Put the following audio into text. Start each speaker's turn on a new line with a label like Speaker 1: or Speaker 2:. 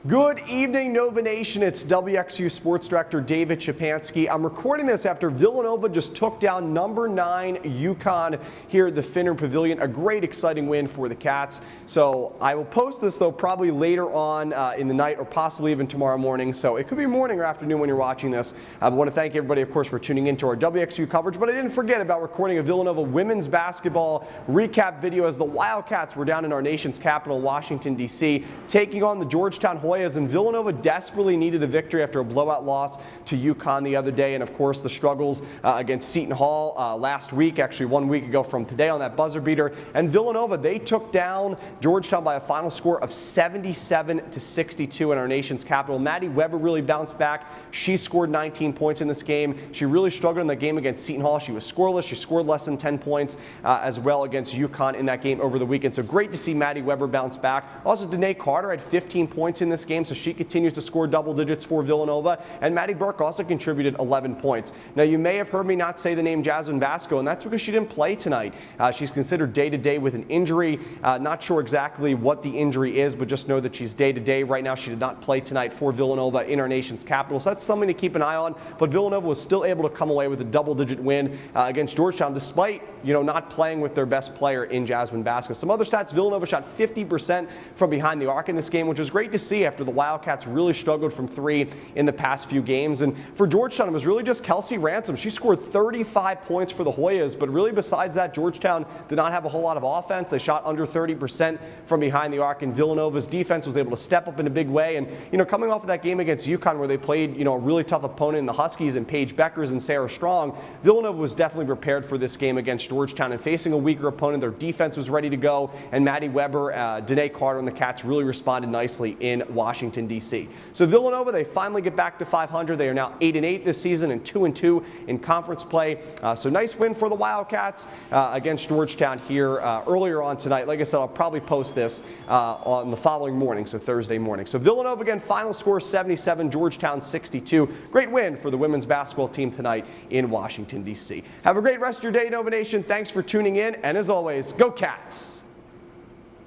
Speaker 1: Good evening, Nova Nation. It's WXVU Sports Director David Szczepanski. I'm recording this after Villanova just took down number 9 UConn here at the Finner Pavilion. A great, exciting win for the Cats. So I will post this, though, probably later on in the night or possibly even tomorrow morning. So it could be morning or afternoon when you're watching this. I want to thank everybody, of course, for tuning into our WXVU coverage. But I didn't forget about recording a Villanova women's basketball recap video as the Wildcats were down in our nation's capital, Washington, D.C., taking on the Georgetown Hoyas. And Villanova desperately needed a victory after a blowout loss to UConn the other day. And of course, the struggles against Seton Hall last week, actually 1 week ago from today on that buzzer beater. And Villanova, they took down Georgetown by a final score of 77-62 in our nation's capital. Maddie Weber really bounced back. She scored 19 points in this game. She really struggled in the game against Seton Hall. She was scoreless. She scored less than 10 points as well against UConn in that game over the weekend. So great to see Maddie Weber bounce back. Also, Danae Carter had 15 points in this game, so she continues to score double digits for Villanova. And Maddie Burke also contributed 11 points. Now, you may have heard me not say the name Jasmine Vasco, and that's because she didn't play tonight. She's considered day-to-day with an injury. Not sure exactly what the injury is, but just know that she's day-to-day. Right now, she did not play tonight for Villanova in our nation's capital, so that's something to keep an eye on. But Villanova was still able to come away with a double-digit win against Georgetown, despite not playing with their best player in Jasmine Vasco. Some other stats: Villanova shot 50% from behind the arc in this game, which was great to see after the Wildcats really struggled from three in the past few games. And for Georgetown, it was really just Kelsey Ransom. She scored 35 points for the Hoyas, but really besides that, Georgetown did not have a whole lot of offense. They shot under 30% from behind the arc, and Villanova's defense was able to step up in a big way. And coming off of that game against UConn where they played a really tough opponent in the Huskies and Paige Beckers and Sarah Strong, Villanova was definitely prepared for this game against Georgetown, and facing a weaker opponent, their defense was ready to go, and Maddie Weber, Danae Carter, and the Cats really responded nicely in Washington, D.C. So Villanova, they finally get back to 500. They are now 8-8 this season and 2-2 in conference play. So nice win for the Wildcats against Georgetown here earlier on tonight. Like I said, I'll probably post this on the following morning, so Thursday morning. So Villanova, again, final score 77, Georgetown 62. Great win for the women's basketball team tonight in Washington, D.C. Have a great rest of your day, Nova Nation. Thanks for tuning in, and as always, go Cats!